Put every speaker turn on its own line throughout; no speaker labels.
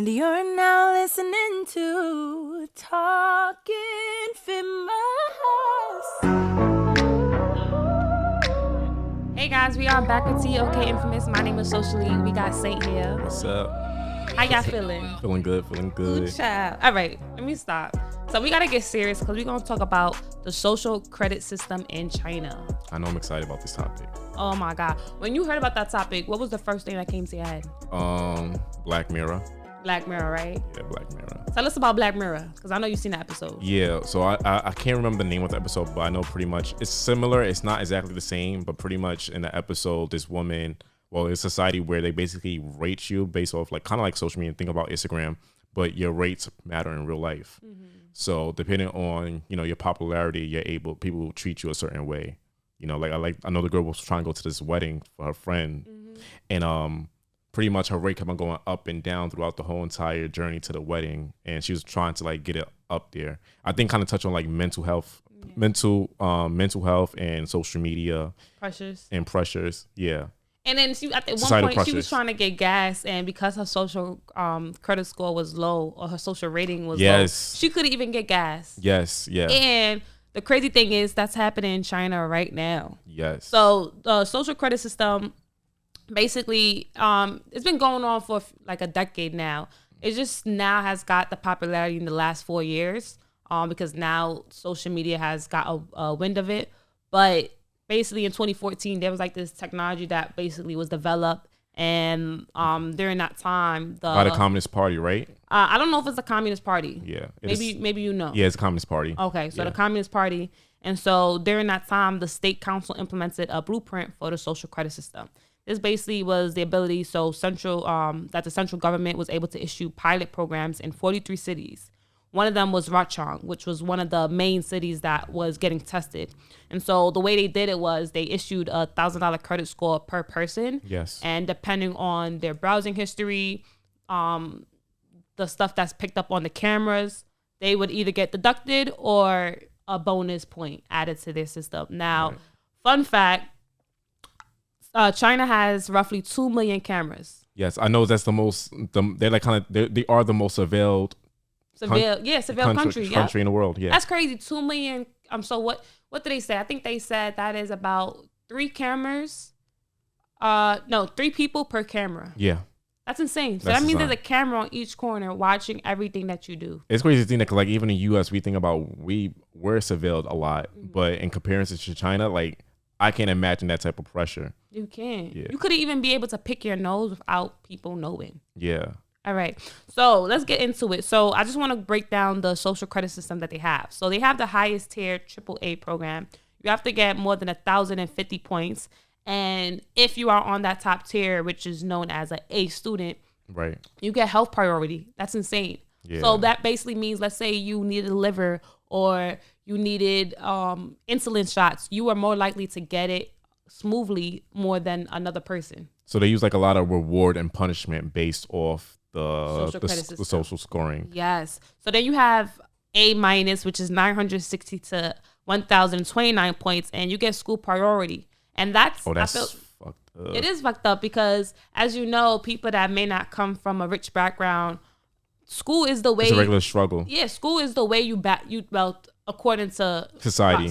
And you're now listening to TLKInfamous.
Hey guys, we are back with TLKInfamous. My name is Socially. We got Saint here.
What's up?
How y'all feeling?
Feeling good.
Good child. All right, let me stop. So we gotta get serious because we're gonna talk about the social credit system in China.
I know I'm excited about this topic.
Oh my God. When you heard about that topic, what was the first thing that came to your head?
Black Mirror.
Black Mirror, right?
Yeah, Black Mirror.
Tell us about Black Mirror, because I know you've seen that episode.
Yeah, so I can't remember the name of the episode, but I know pretty much it's similar. It's not exactly the same, but pretty much in the episode, this woman, well, it's a society where they basically rate you based off like kind of like social media. Think about Instagram, but your rates matter in real life. Mm-hmm. So depending on, your popularity, people will treat you a certain way. I know the girl was trying to go to this wedding for her friend, mm-hmm. and pretty much her rate kept on going up and down throughout the whole entire journey to the wedding, and she was trying to like get it up there. I think kind of touch on like mental health and social media pressures. Yeah.
And then at one point she was trying to get gas, and because her social credit score was low or her social rating was low, she couldn't even get gas.
Yes, yeah.
And the crazy thing is that's happening in China right now.
Yes.
So the social credit system, basically, it's been going on for like a decade now. It just now has got the popularity in the last 4 years, because now social media has got a wind of it. But basically in 2014, there was like this technology that basically was developed, and during that time,
by the Communist Party, right?
I don't know if it's the Communist Party.
Yeah,
maybe you know.
Yeah, it's the Communist Party.
Okay, so the Communist Party, and so during that time, the state council implemented a blueprint for the social credit system. This basically was the ability that the central government was able to issue pilot programs in 43 cities. One of them was Rochong, which was one of the main cities that was getting tested. And so the way they did it was they issued a $1,000 credit score per person.
Yes. And
depending on their browsing history, the stuff that's picked up on the cameras, they would either get deducted or a bonus point added to their system. Now, Fun fact, China has roughly 2 million cameras.
Yes, I know that's the most. They are the most surveilled.
Surveilled country
in the world. Yeah,
that's crazy. 2 million. So what did they say? I think they said that is about 3 cameras. 3 people per camera.
Yeah.
That's insane. So that means there's a camera on each corner watching everything that you do.
It's crazy to think that, like, even in the U.S., we think about we're surveilled a lot, but in comparison to China, like, I can't imagine that type of pressure.
You can't. Yeah. You couldn't even be able to pick your nose without people knowing.
Yeah.
All right. So let's get into it. So I just want to break down the social credit system that they have. So they have the highest tier AAA program. You have to get more than 1,050 points. And if you are on that top tier, which is known as an A student,
right,
you get health priority. That's insane. Yeah. So that basically means, let's say you needed a liver or you needed insulin shots, you are more likely to get it smoothly more than another person.
So they use like a lot of reward and punishment based off the social scoring.
Yes. So then you have A minus, which is 960 to 1,029 points, and you get school priority. And that's
fucked up.
It is fucked up because, as you know, people that may not come from a rich background, school is the way.
It's a regular struggle.
Yeah, school is the way you according to society.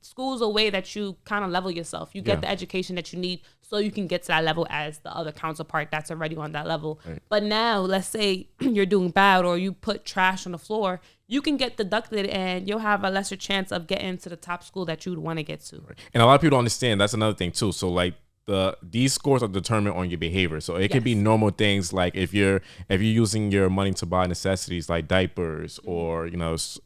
School is a way that you kind of level yourself. You get the education that you need so you can get to that level as the other counterpart that's already on that level. Right. But now, let's say you're doing bad or you put trash on the floor, you can get deducted and you'll have a lesser chance of getting to the top school that you would want to get to.
Right. And a lot of people don't understand. That's another thing too. So like these scores are determined on your behavior. So it can be normal things like if you're using your money to buy necessities like diapers or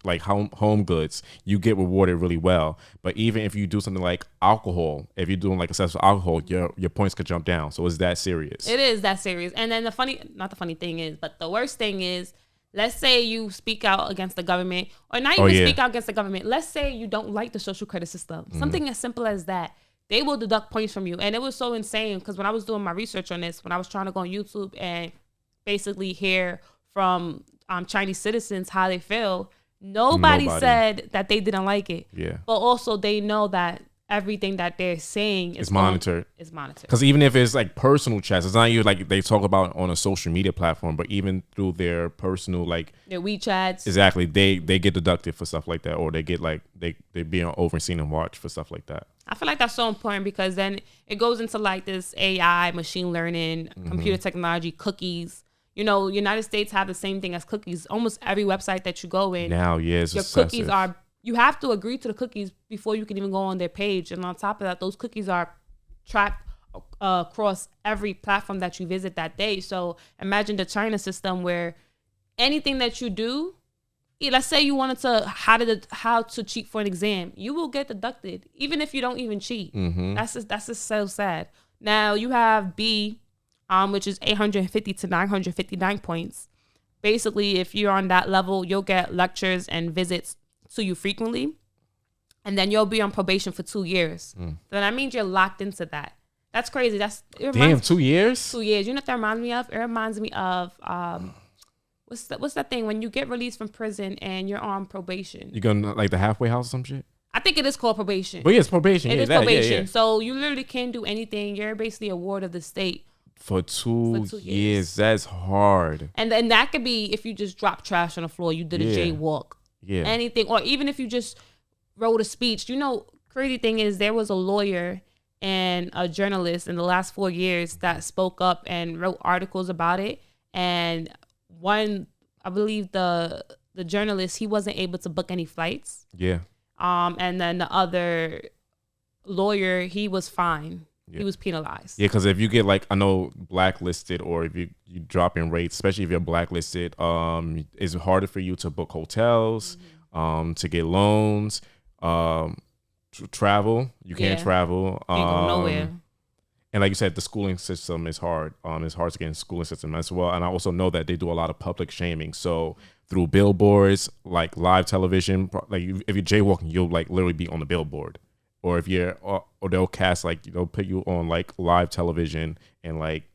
like home goods, you get rewarded really well. But even if you do something like alcohol, if you're doing like excessive alcohol, your points could jump down. So it's that serious.
It is that serious. And then the worst thing is, let's say you speak out against the government, or not even speak out against the government. Let's say you don't like the social credit system. Something as simple as that. They will deduct points from you. And it was so insane because when I was doing my research on this, when I was trying to go on YouTube and basically hear from Chinese citizens how they feel, nobody said that they didn't like it.
Yeah.
But also they know that everything that they're saying
is monitored.
Is monitored.
Because even if it's like personal chats, it's not you like they talk about on a social media platform, but even through their personal like
their WeChats.
Exactly. They get deducted for stuff like that, or they get like they being overseen and watched for stuff like that.
I feel like that's so important because then it goes into like this AI, machine learning, computer technology, cookies. You know, United States have the same thing as cookies. Almost every website that you go in
now, it's
your
excessive.
Cookies are. You have to agree to the cookies before you can even go on their page. And on top of that, those cookies are tracked across every platform that you visit that day. So imagine the China system where anything that you do, let's say you wanted to how to cheat for an exam, you will get deducted even if you don't even cheat. That's just so sad. Now you have B, which is 850 to 959 points. Basically, if you're on that level, you'll get lectures and visits to you frequently, and then you'll be on probation for 2 years. So that means you're locked into that. That's crazy.
Damn, 2 years?
2 years. You know what that reminds me of? It reminds me of what's that thing when you get released from prison and you're on probation?
You go like the halfway house or some shit?
I think it is called probation.
But yeah, it's probation.
It is
that,
probation.
Yeah.
So you literally can't do anything. You're basically a ward of the state.
For two years. That's hard.
And then that could be if you just drop trash on the floor, you did a jaywalk. Yeah. Anything. Or even if you just wrote a speech. You know, crazy thing is there was a lawyer and a journalist in the last 4 years that spoke up and wrote articles about it. And one, I believe the journalist, he wasn't able to book any flights.
Yeah.
And then the other lawyer, he was fined. Yeah. He was penalized.
Yeah, because if you get like, I know blacklisted, or if you drop in rates, especially if you're blacklisted, it's harder for you to book hotels, to get loans, travel. You can't travel.
Can't go nowhere.
And like you said, the schooling system is hard. It's hard to get in the schooling system as well. And I also know that they do a lot of public shaming. So through billboards, like live television, like if you're jaywalking, you'll like literally be on the billboard. Or if you're, or they'll cast like, they'll put you on like live television, and like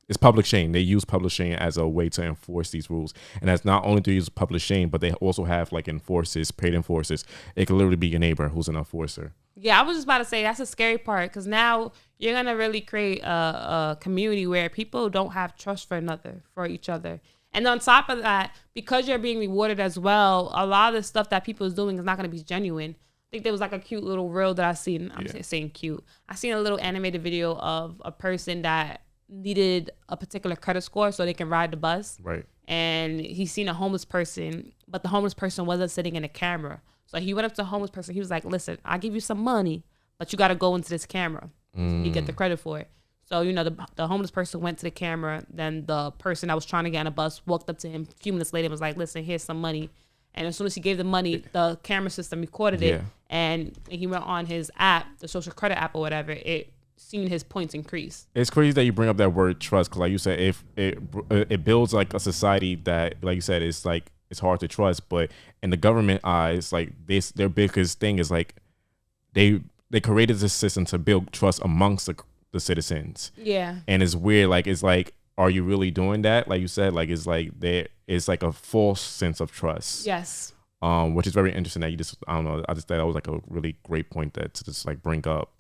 it's public shame. They use public shame as a way to enforce these rules. And that's not only to use public shame, but they also have like enforcers, paid enforcers. It could literally be your neighbor who's an enforcer.
Yeah, I was just about to say that's a scary part, because now you're gonna really create a community where people don't have trust for each other. And on top of that, because you're being rewarded as well, a lot of the stuff that people is doing is not gonna be genuine. I think there was like a cute little reel that I seen. I'm saying cute. I seen a little animated video of a person that needed a particular credit score so they can ride the bus.
Right. And
he seen a homeless person, but the homeless person wasn't sitting in a camera. So he went up to the homeless person. He was like, listen, I'll give you some money, but you got to go into this camera. You get the credit for it. So, you know, the homeless person went to the camera. Then the person that was trying to get on a bus walked up to him a few minutes later and was like, listen, here's some money. And as soon as he gave the money, the camera system recorded it. And he went on his app, the social credit app or whatever, it seen his points increase.
It's crazy that you bring up that word trust, because like you said, if it builds like a society that, like you said, it's like it's hard to trust. But in the government eyes, like their biggest thing is like they created this system to build trust amongst the citizens. Yeah. And it's weird. Like it's like, are you really doing that? Like you said, like it's like it's like a false sense of trust. Yes. Which is very interesting that you just, I don't know, I just thought that was like a really great point that to just like bring up.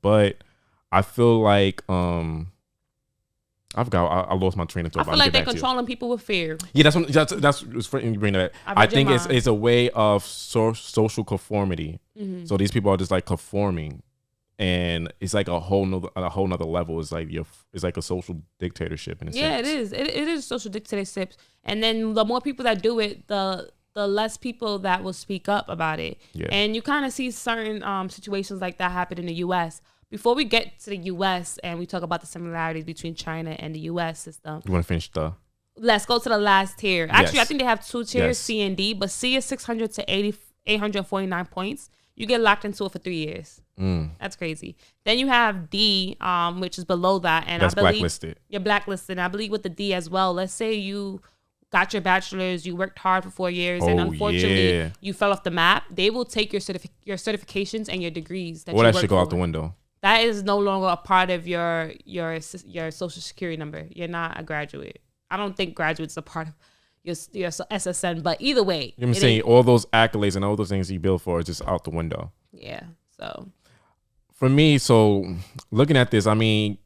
But I feel like I forgot. I lost my train of thought.
I feel like they're controlling people with fear.
Yeah, that's you bring that. I think it's a way of social conformity. Mm-hmm. So these people are just like conforming, and it's like a whole nother level. It's like it's like a social dictatorship in a sense.
Yeah, it is. It is social dictatorship, and then the more people that do it, the less people that will speak up about it. Yeah. And you kind of see certain situations like that happen in the U.S. Before we get to the U.S. and we talk about the similarities between China and the U.S. system.
You want to finish the...
Let's go to the last tier. Actually, I think they have 2 tiers, C and D, but C is 600 to 849 points. You get locked into it for 3 years. That's crazy. Then you have D, which is below that. And
that's
I believe
blacklisted.
You're blacklisted. And I believe with the D as well, let's say you got your bachelor's, you worked hard for 4 years, and unfortunately you fell off the map. They will take your certifications and your degrees.
That should go out the window.
That is no longer a part of your social security number. You're not a graduate. I don't think graduate's a part of your SSN, but either way.
You know what I'm saying? All those accolades and all those things you build for is just out the window.
Yeah. So
for me, so looking at this, I mean,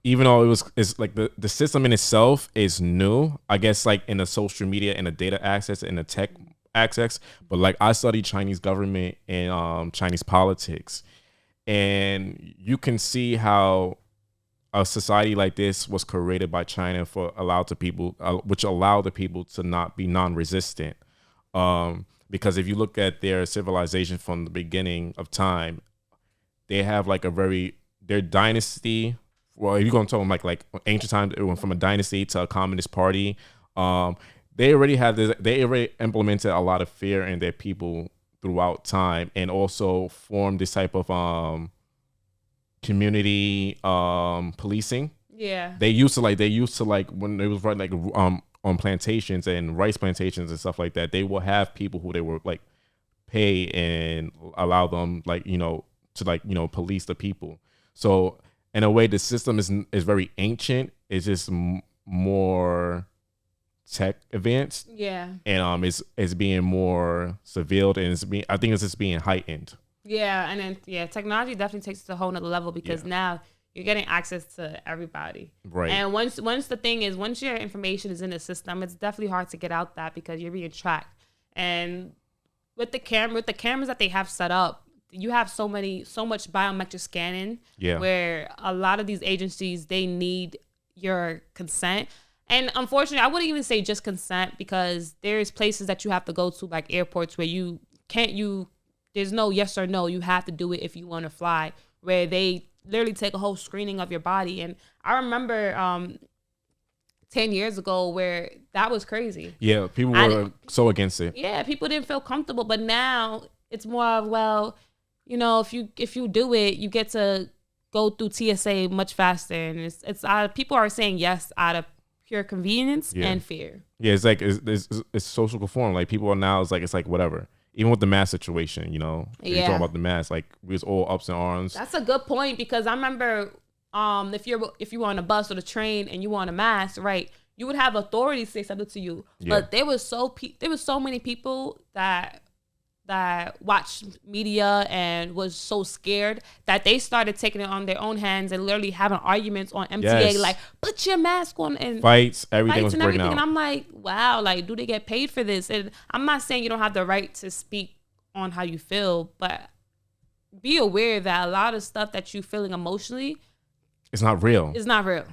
even though it's like the system in itself is new, I guess, like in the social media and the data access and the tech access, but like I studied Chinese government and Chinese politics, and you can see how a society like this was created by China for which allowed the people to not be non-resistant. Because if you look at their civilization from the beginning of time, they have like their dynasty. Well, if you're going to talk like ancient times, it went from a dynasty to a communist party. They already had this. They already implemented a lot of fear in their people throughout time, and also formed this type of community policing.
Yeah.
They used to like when they was running like on plantations and rice plantations and stuff like that. They will have people who they were like pay and allow them to police the people. So in a way, the system is very ancient. It's just more tech advanced.
Yeah.
And it's being more surveilled, and I think it's just being heightened.
Yeah, and then technology definitely takes it to a whole nother level because now you're getting access to everybody.
Right.
And once your information is in the system, it's definitely hard to get out that because you're being tracked. And with the cameras that they have set up, you have so much biometric scanning where a lot of these agencies, they need your consent. And unfortunately, I wouldn't even say just consent because there's places that you have to go to, like airports, where there's no yes or no. You have to do it if you want to fly, where they literally take a whole screening of your body. And I remember 10 years ago where that was crazy. Yeah,
people were so against it.
Yeah, people didn't feel comfortable. But now it's more of, well, if you do it, you get to go through TSA much faster. And it's people are saying yes out of pure convenience and fear.
Yeah, it's like it's social conform. Like people are now, it's like whatever. Even with the mask situation, you're talking about the mask, like we was all ups and arms.
That's a good point because I remember if you were on a bus or the train and you were on a mask, right, you would have authorities say something to you. Yeah. But there was so many people that watched media and was so scared that they started taking it on their own hands and literally having arguments on MTA, like put your mask on, and
everything was breaking out.
And I'm like, wow, like, do they get paid for this? And I'm not saying you don't have the right to speak on how you feel, but be aware that a lot of stuff that you feeling emotionally,
it's not real.
It's not real.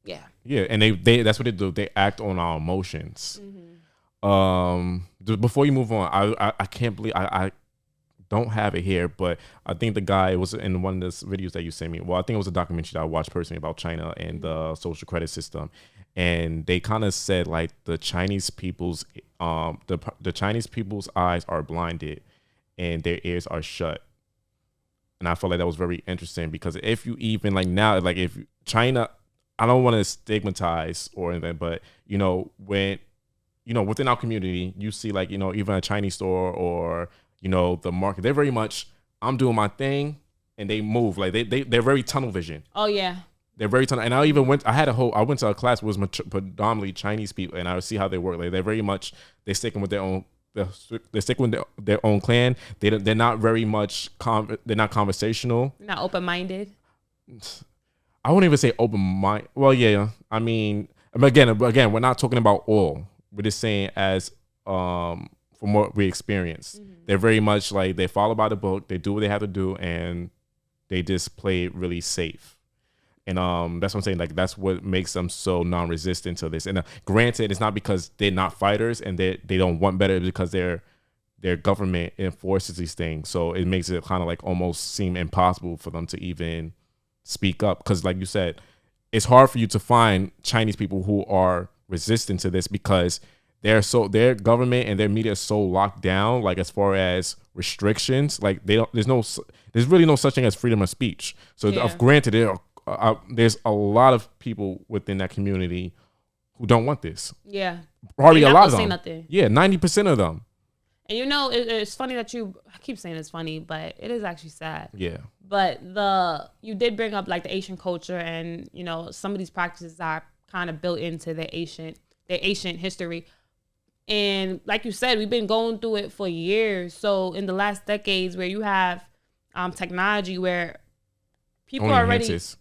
Yeah.
Yeah, and they that's what they do. They act on our emotions. Mm-hmm. Before you move on, I can't believe I don't have it here, but I think the guy was in one of those videos that you sent me. Well, I think it was a documentary that I watched personally about China and the social credit system, and they kind of said like the Chinese people's the Chinese people's eyes are blinded and their ears are shut. And I felt like that was very interesting because if you even like now, like if China, I don't want to stigmatize or anything, but when within our community, you see like, even a Chinese store or, the market, they're very much, I'm doing my thing and they move. Like they're very tunnel vision.
Oh yeah.
They're very tunnel. And I went to a class where it was predominantly Chinese people, and I would see how they work. Like they're very much, they're sticking with their own, they're sticking with their own clan. They're not very much, they're not conversational.
Not open-minded.
I won't even say open-minded. Well, yeah. I mean, again, we're not talking about all. We're just saying as from what we experienced, they're very much like they follow by the book. They do what they have to do, and they just play it really safe. And that's what I'm saying. Like that's what makes them so non-resistant to this. And granted, it's not because they're not fighters and they don't want better. It's because their government enforces these things. So it makes it kind of like almost seem impossible for them to even speak up. Because like you said, it's hard for you to find Chinese people who are resistant to this because their government and their media is so locked down, like as far as restrictions, like there's really no such thing as freedom of speech. So granted, there's a lot of people within that community who don't want this.
Yeah,
probably a lot of them.
Say nothing.
Yeah, 90% of them.
And it's funny that I keep saying it's funny, but it is actually sad.
Yeah.
But you did bring up like the Asian culture, and some of these practices are kind of built into their ancient history. And like you said, we've been going through it for years. So in the last decades where you have technology where people
Only
already,
enhances.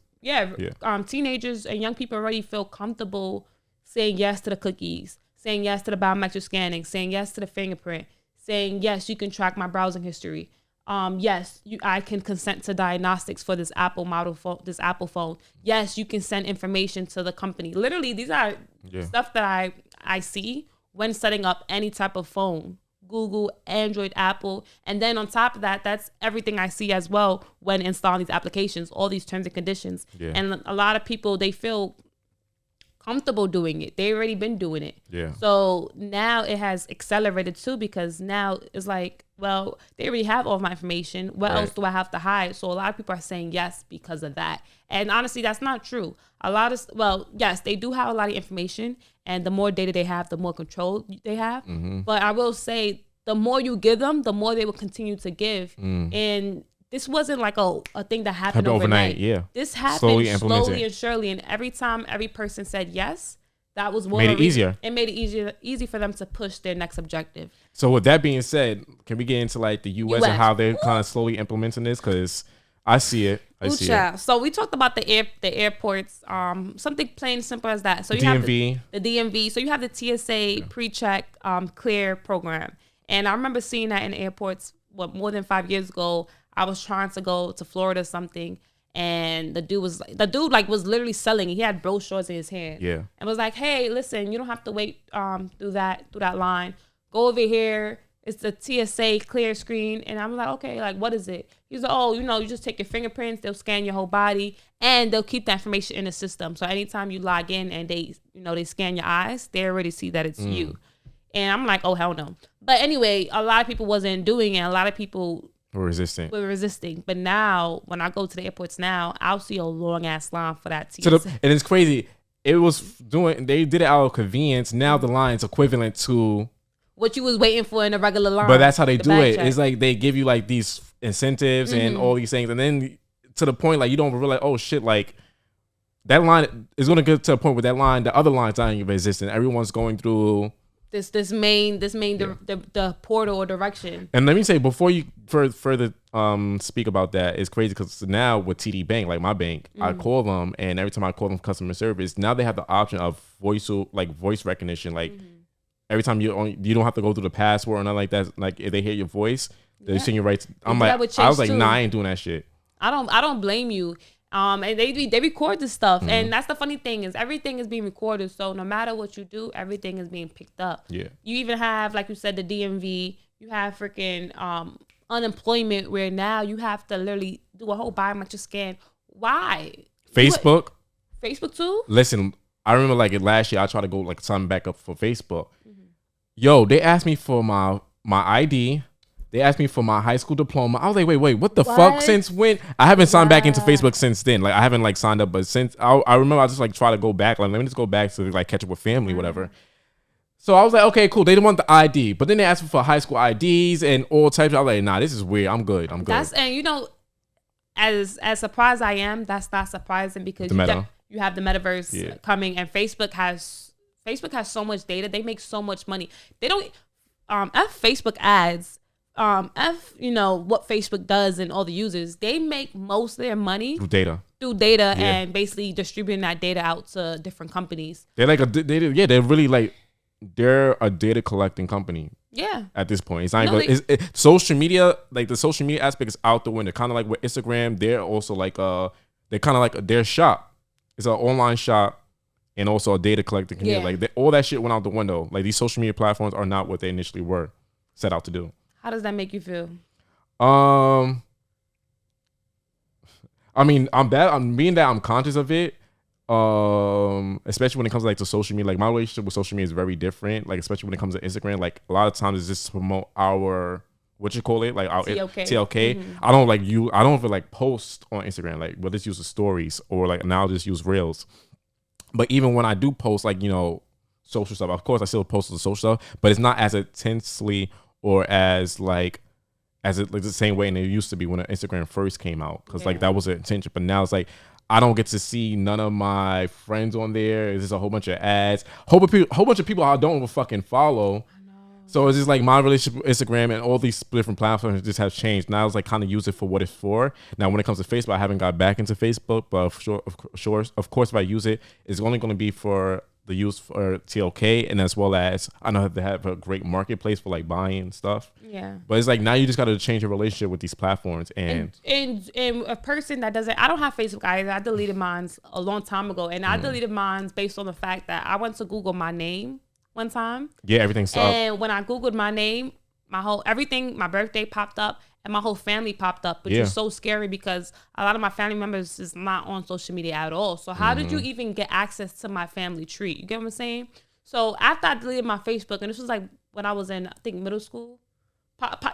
teenagers and young people already feel comfortable saying yes to the cookies, saying yes to the biometric scanning, saying yes to the fingerprint, saying yes, you can track my browsing history. Yes, I can consent to diagnostics for this Apple model phone, this Apple phone. Yes, you can send information to the company. Literally, these are stuff that I see when setting up any type of phone. Google, Android, Apple. And then on top of that, that's everything I see as well when installing these applications, all these terms and conditions. Yeah. And a lot of people, they feel comfortable doing it. They already been doing it.
Yeah.
So now it has accelerated too, because now it's like, well, they already have all of my information. What else do I have to hide? So a lot of people are saying yes because of that. And honestly, that's not true. Yes, they do have a lot of information, and the more data they have, the more control they have. Mm-hmm. But I will say, the more you give them, the more they will continue to give. And this wasn't like a thing that happened overnight.
Yeah.
This happened slowly and surely. And every time every person said yes, that was more
made it easier.
It made it easy for them to push their next objective.
So with that being said, can we get into like the US. and how they're kind of slowly implementing this? Because I see it.
So we talked about the airports, something plain simple as that. So you
DMV.
have the DMV. So you have the TSA pre-check clear program. And I remember seeing that in airports, more than 5 years ago. I was trying to go to Florida or something, and the dude was literally selling. He had brochures in his hand. Yeah. And was like, hey, listen, you don't have to wait through that line. Go over here. It's the TSA clear screen. And I'm like, okay, like, what is it? He's like, oh, you just take your fingerprints, they'll scan your whole body, and they'll keep that information in the system. So anytime you log in and they scan your eyes, they already see that it's you. And I'm like, oh, hell no. But anyway, a lot of people wasn't doing it. A lot of people were resisting. But now, when I go to the airports now, I'll see a long ass line for that TSA.
And it's crazy. They did it out of convenience. Now the line's equivalent to
what you was waiting for in a regular line.
But that's how they do it. Check. It's like they give you like these incentives and all these things. And then to the point, like, you don't realize, oh shit, like that line is going to get to a point where the other line's not even existing. Everyone's going through
this main the portal or direction.
And let me say, before you further speak about that, it's crazy because now with TD Bank, like my bank, I call them, and every time I call them customer service, now they have the option of voice recognition. Like every time you don't have to go through the password or nothing like that. Like if they hear your voice, they send you right to, I was like, nah, I ain't doing that shit.
I don't blame you. And they record this stuff, and that's the funny thing is everything is being recorded. So no matter what you do, everything is being picked up. Yeah. You even have, like you said, the DMV. You have freaking unemployment, where now you have to literally do a whole biometric scan. Why?
Facebook
too.
Listen, I remember like last year I tried to go like sign back up for Facebook. Yo, they asked me for my ID. They asked me for my high school diploma. I was like, wait, what the fuck? Since when? I haven't signed back into Facebook since then. Like I haven't like signed up, but since I remember I just like try to go back. Like let me just go back to like catch up with family, whatever. So I was like, okay, cool. They didn't want the ID, but then they asked me for high school IDs and all types. I was like, nah, this is weird. I'm good.
And as surprised I am, that's not surprising because you have the metaverse coming, and Facebook has so much data. They make so much money. They don't Facebook ads. What Facebook does and all the users, they make most of their money through data and basically distributing that data out to different companies.
They're like they're really like, they're a data collecting company.
Yeah.
At this point, it's not even social media. Like the social media aspect is out the window. Kind of like with Instagram, they're also like they're kind of like their shop. It's an online shop and also a data collecting community. Like all that shit went out the window. Like these social media platforms are not what they initially were set out to do.
How does that make you feel?
I mean, I'm conscious of it. Especially when it comes to, like, to social media. Like my relationship with social media is very different. Like especially when it comes to Instagram. Like a lot of times it's just to promote our like our TLK. I don't even like post on Instagram. Like whether it's use the stories or like now I'll just use Reels. But even when I do post like social stuff, of course I still post the social stuff, but it's not as intensely or as like the same way and it used to be when Instagram first came out, because like that was the intention. But now it's like I don't get to see none of my friends on there. It's just a whole bunch of ads, whole bunch of people I don't even fucking follow. So it's just like my relationship with Instagram and all these different platforms just have changed. Now it's like kind of use it for what it's for. Now when it comes to Facebook, I haven't got back into Facebook, but of course, if I use it, it's only going to be for the use for TLK, and as well as I know they have a great marketplace for like buying stuff.
Yeah.
But it's like now you just got to change your relationship with these platforms. And
a person that doesn't, I don't have Facebook either. I deleted mine a long time ago, and I deleted mine based on the fact that I went to Google my name one time.
Yeah, everything stopped.
And when I Googled my name, my birthday popped up and my whole family popped up, which is so scary because a lot of my family members is not on social media at all. So how did you even get access to my family tree? You get what I'm saying? So after I deleted my Facebook, and this was like when I was in, I think, middle school,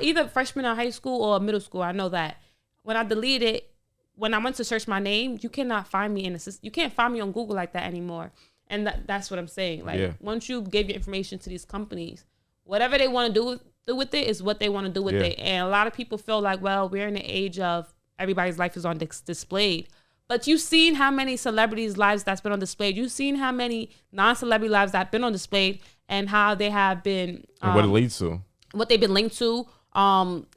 either freshman in high school or middle school. I know that when I deleted it, when I went to search my name, you cannot find me you can't find me on Google like that anymore. And that's what I'm saying. Like once you give your information to these companies, whatever they want to do with it is what they want to do with it. And a lot of people feel like, well, we're in the age of everybody's life is on displayed. But you've seen how many celebrities' lives that's been on display. You've seen how many non-celebrity lives that have been on display and how they have been.
And what it leads to. What
they've been linked to.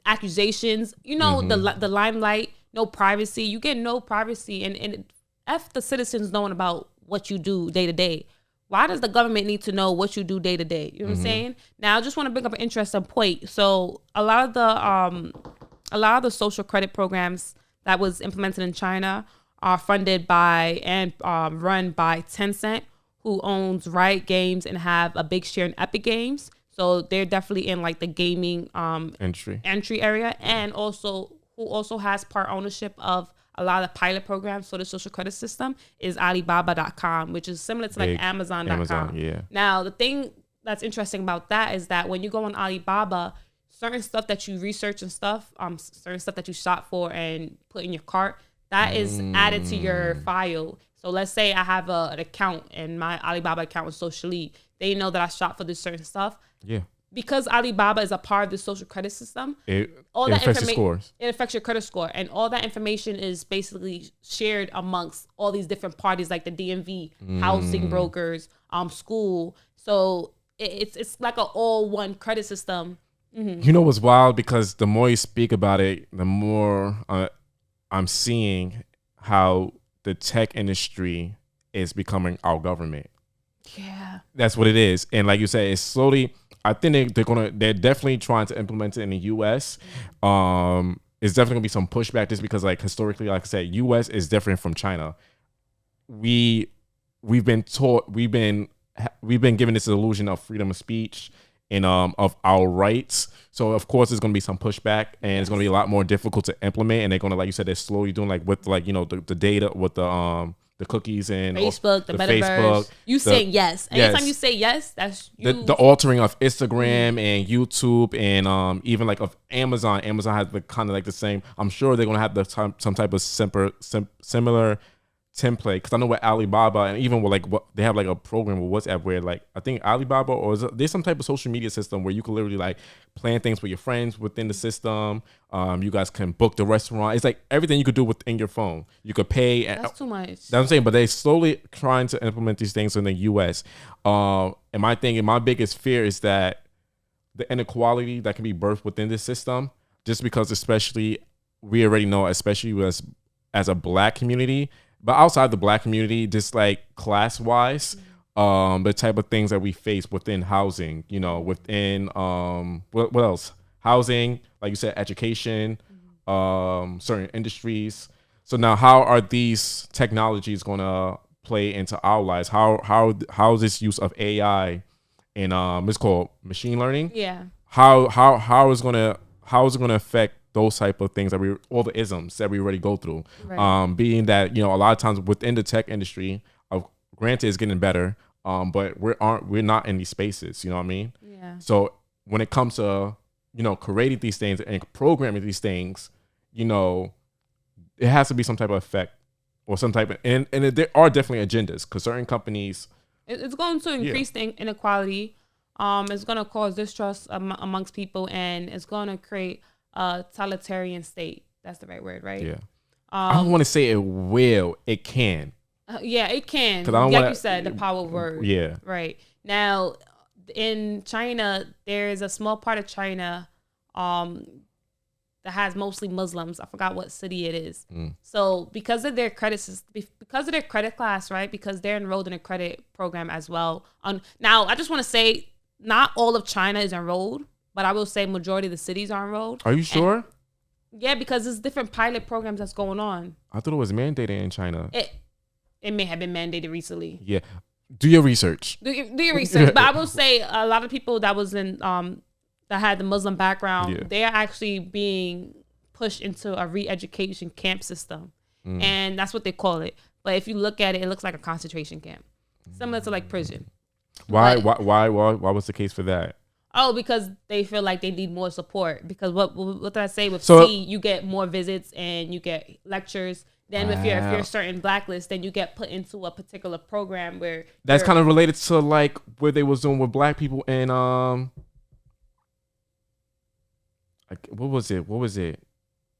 Accusations. You know, the limelight, no privacy. You get no privacy. And F the citizens knowing about what you do day to day. Why does the government need to know what you do day to day? You know what I'm saying? Now, I just want to bring up an interesting point. So a lot of the social credit programs that was implemented in China are funded by and run by Tencent, who owns Riot Games and have a big share in Epic Games. So they're definitely in like the gaming entry area, and also who also has part ownership of a lot of pilot programs for the social credit system is Alibaba.com, which is similar to like Amazon.com. Now, the thing that's interesting about that is that when you go on Alibaba, certain stuff that you research and certain stuff that you shop for and put in your cart, that is added to your file. So let's say I have an account and my Alibaba account is socially, they know that I shop for this certain stuff. Yeah. Because Alibaba is a part of the social credit system, it affects your scores. It affects your credit score. And all that information is basically shared amongst all these different parties like the DMV, housing brokers, school. So it's like an all one credit system.
You know what's wild? Because the more you speak about it, the more I'm seeing how the tech industry is becoming our government. Yeah. That's what it is. And like you said, it's slowly... I think they're definitely trying to implement it in the U.S. It's definitely gonna be some pushback just because, like, historically, like I said, U.S. is different from China. We've been given this illusion of freedom of speech and of our rights. So of course there's gonna be some pushback, and it's gonna be a lot more difficult to implement. And they're gonna, like you said, they're slowly doing like with like the data with the cookies and
Facebook, the metaverse. Saying yes. Anytime you say yes, that's you.
The altering of Instagram and YouTube and even like of Amazon. Amazon has the kind of like the same. I'm sure they're gonna have some type of similar template, because I know with Alibaba and even with like what they have like a program with WhatsApp where like I think Alibaba there's some type of social media system where you can literally like plan things with your friends within the system. You guys can book the restaurant. It's like everything you could do within your phone. You could pay.
That's too much.
That's what I'm saying. But they're slowly trying to implement these things in the US. And my biggest fear is that the inequality that can be birthed within this system, just because especially we already know, especially as a Black community, but outside the Black community, just like class wise, the type of things that we face within housing, within what else? Housing, like you said, education, certain industries. So now, how are these technologies going to play into our lives? How is this use of AI and it's called machine learning? Yeah. How is it going to affect those type of things all the isms that we already go through, right. Being that, a lot of times within the tech industry, granted it's getting better, but we're not in these spaces, you know what I mean? Yeah. So when it comes to, creating these things and programming these things, it has to be some type of effect or some type of, and there are definitely agendas, because certain companies.
It's going to increase the inequality. It's going to cause distrust amongst people, and it's going to create a totalitarian state. That's the right word, right? Yeah.
I don't want to say it will. It can.
Yeah, it can. Like you said, the power word. Yeah. Right. Now, in China, there's a small part of China that has mostly Muslims. I forgot what city it is. So because of their credit system, because of their credit class, right? Because they're enrolled in a credit program as well. Now, I just want to say, not all of China is enrolled, but I will say majority of the cities are enrolled.
Are you sure?
Yeah, because there's different pilot programs that's going on.
I thought it was mandated in China.
It may have been mandated recently.
Yeah. Do your research.
Do your research. But I will say a lot of people that was in that had the Muslim background, they're actually being pushed into a re-education camp system. And that's what they call it. But if you look at it, it looks like a concentration camp. Similar to like prison.
Why was the case for that?
Oh, because they feel like they need more support. Because what did I say? With C, you get more visits and you get lectures. Then if you're a certain blacklist, then you get put into a particular program where
that's kind of related to like what they was doing with black people and what was it? Was it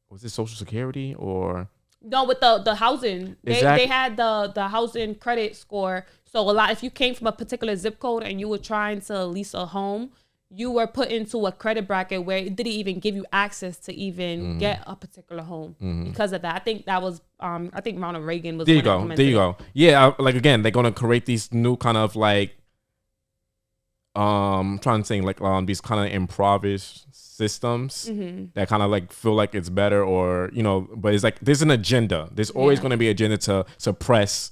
Social Security or
no? With the housing, they had the housing credit score. So a lot, if you came from a particular zip code and you were trying to lease a home, you were put into a credit bracket where it didn't even give you access to even get a particular home because of that. I think that was, I think Ronald Reagan was. There you
go. Yeah, like again, they're gonna create these new kind of like, trying to say like these kind of improvised systems that kind of like feel like it's better or but it's like there's an agenda. There's always going to be an agenda to suppress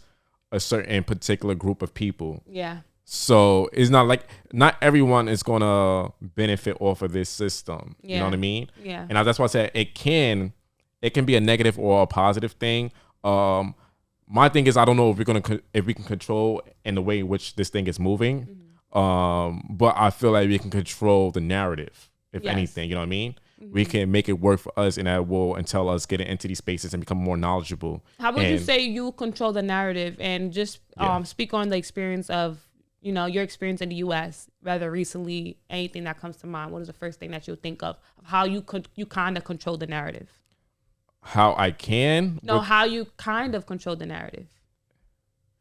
a certain particular group of people.
Yeah.
So it's not like not everyone is going to benefit off of this system.
Yeah.
You know what I mean?
Yeah.
And that's why I said it can be a negative or a positive thing. My thing is I don't know if we can control in the way in which this thing is moving. But I feel like we can control the narrative, if anything. You know what I mean? We can make it work for us, and that will entail us getting into these spaces and become more knowledgeable.
How would you say you control the narrative and just speak on the experience of your experience in the U.S., rather recently, anything that comes to mind? What is the first thing that you'll think of how you kind of control the narrative?
How I can?
How you kind of control the narrative.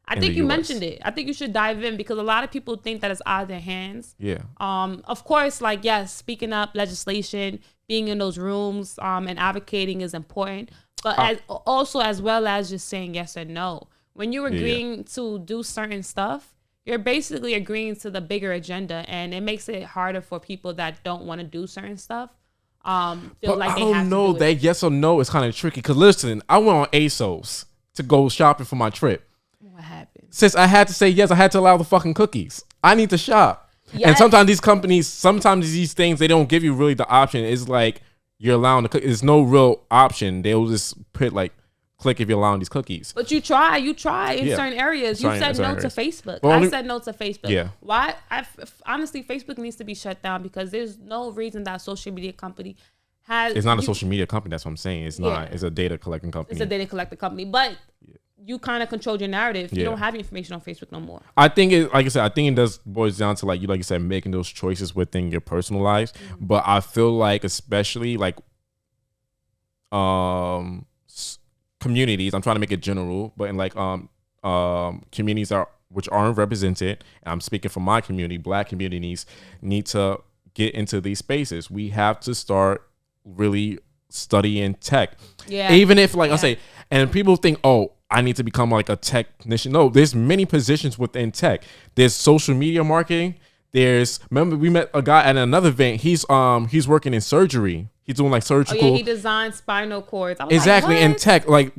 I think you mentioned it. I think you should dive in because a lot of people think that it's out of their hands.
Yeah.
Of course, like, yes, speaking up, legislation, being in those rooms, and advocating is important. But as well as just saying yes or no. When you're agreeing to do certain stuff, you're basically agreeing to the bigger agenda, and it makes it harder for people that don't want to do certain stuff. Feel like they have to do it. I don't know
that yes or no is kind of tricky. Because listen, I went on ASOS to go shopping for my trip.
What happened?
Since I had to say yes, I had to allow the fucking cookies. I need to shop. Yes. And sometimes these companies, these things, they don't give you really the option. It's like you're allowing the cookies. There's no real option. They'll just put like, click if you're allowing these cookies.
But you try in certain areas. You said no to Facebook. I said no to Facebook.
Yeah.
Why? Honestly, Facebook needs to be shut down because there's no reason that a social media company has.
It's not a social media company. That's what I'm saying. It's not. It's a data collecting company.
It's a data collecting company. But you kind of controlled your narrative. You don't have information on Facebook no more.
I think like I said, I think it does boils down to like you said, making those choices within your personal lives. But I feel like especially like communities, I'm trying to make it general, but in like communities which aren't represented, and I'm speaking for my community, Black communities need to get into these spaces. We have to start really studying tech. Yeah. Even if I say, and people think, oh, I need to become like a technician. No, there's many positions within tech. There's social media marketing. Remember we met a guy at another event. He's working in surgery. He's doing like surgical.
Oh yeah, he designed spinal cords.
Exactly, in tech, like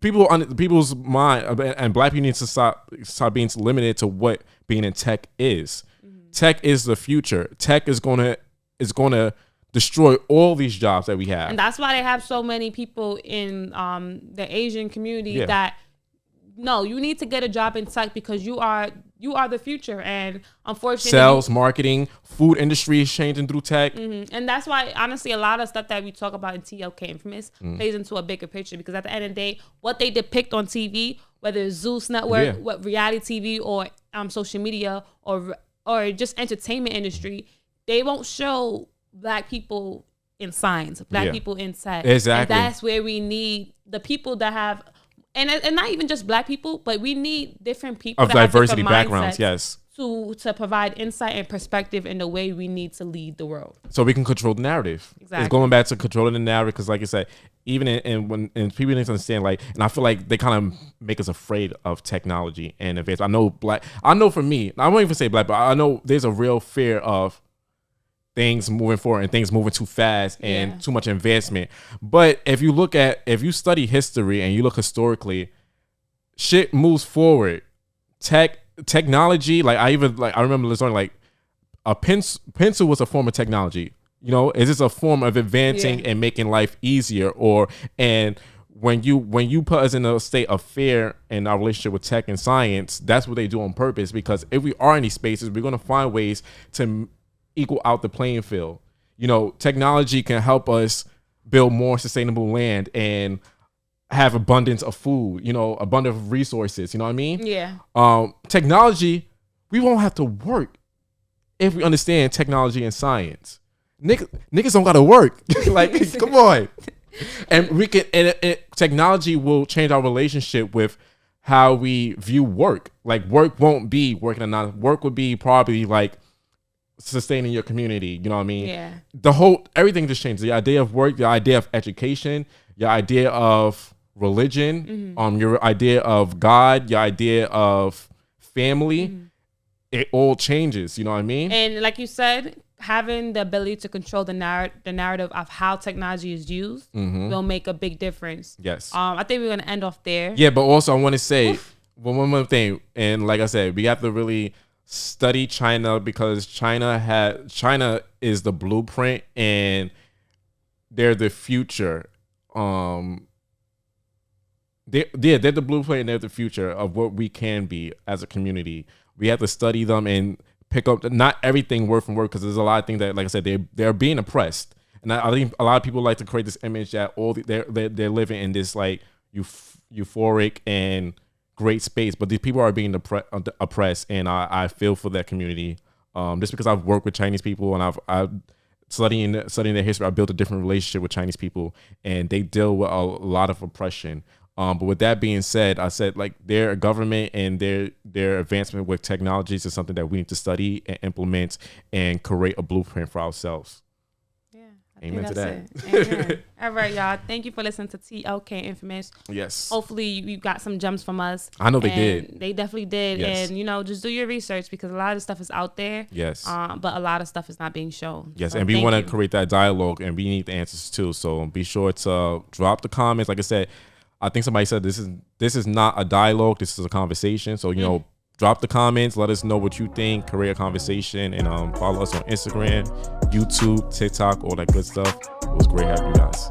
people's mind and Black people need to stop being limited to what being in tech is. Tech is the future. Tech is gonna destroy all these jobs that we have,
and that's why they have so many people in the Asian community that. No, you need to get a job in tech because you are the future, and unfortunately,
sales, marketing, food industry is changing through tech,
and that's why honestly, a lot of stuff that we talk about in TLKInfamous plays into a bigger picture because at the end of the day, what they depict on TV, whether it's Zeus Network, what reality TV or social media or just entertainment industry, they won't show Black people in science, Black people in tech.
Exactly,
and that's where we need the people that have. And not even just Black people, but we need different people
of diversity backgrounds, yes,
to provide insight and perspective in the way we need to lead the world.
So we can control the narrative.
Exactly.
It's going back to controlling the narrative because, like I said, even when people need to understand, like, and I feel like they kind of make us afraid of technology and advance. I know for me, I won't even say black, but I know there's a real fear of things moving forward and things moving too fast and too much advancement. But if you study history and you look historically, shit moves forward. Technology, I remember listening, like a pencil was a form of technology. Is this a form of advancing and making life easier? And when you put us in a state of fear in our relationship with tech and science, that's what they do on purpose. Because if we are in these spaces, we're going to find ways to equal out the playing field. Technology can help us build more sustainable land and have abundance of food, abundant of resources. You know what I mean?
Yeah.
Technology, we won't have to work if we understand technology and science. Niggas don't gotta work. Come on. And we can, and technology will change our relationship with how we view work. Like, work won't be working or not. Work would be probably like sustaining your community. You know what I mean?
Yeah.
Everything just changed. The idea of work, the idea of education, your idea of religion, your idea of God, your idea of family, it all changes. You know what I mean?
And like you said, having the ability to control the narrative of how technology is used will make a big difference.
Yes.
I think we're gonna end off there.
Yeah, but also I want to say one more thing, and like I said, we have to really study China because China is the blueprint and they're the future. They're the blueprint and they're the future of what we can be as a community. We have to study them and pick up not everything word from word because there's a lot of things that, like I said, they're being oppressed, and I think a lot of people like to create this image that they're living in this like euphoric and great space, but these people are being oppressed, and I feel for that community. Just because I've worked with Chinese people and I've studying their history, I built a different relationship with Chinese people, and they deal with a lot of oppression. But with that being said, I said like their government and their advancement with technologies is something that we need to study and implement and create a blueprint for ourselves.
Yeah.
Amen to that.
Amen. All right, y'all. Thank you for listening to TLKInfamous.
Yes.
Hopefully you got some gems from us.
I know they did.
They definitely did.
Yes.
And, just do your research because a lot of stuff is out there.
Yes.
But a lot of stuff is not being shown.
Yes.
So
And we want to create that dialogue, and we need the answers too. So be sure to drop the comments. Like I said, I think somebody said this is not a dialogue. This is a conversation. So, drop the comments. Let us know what you think. Create a conversation, and follow us on Instagram, YouTube, TikTok, all that good stuff. It was great having you guys.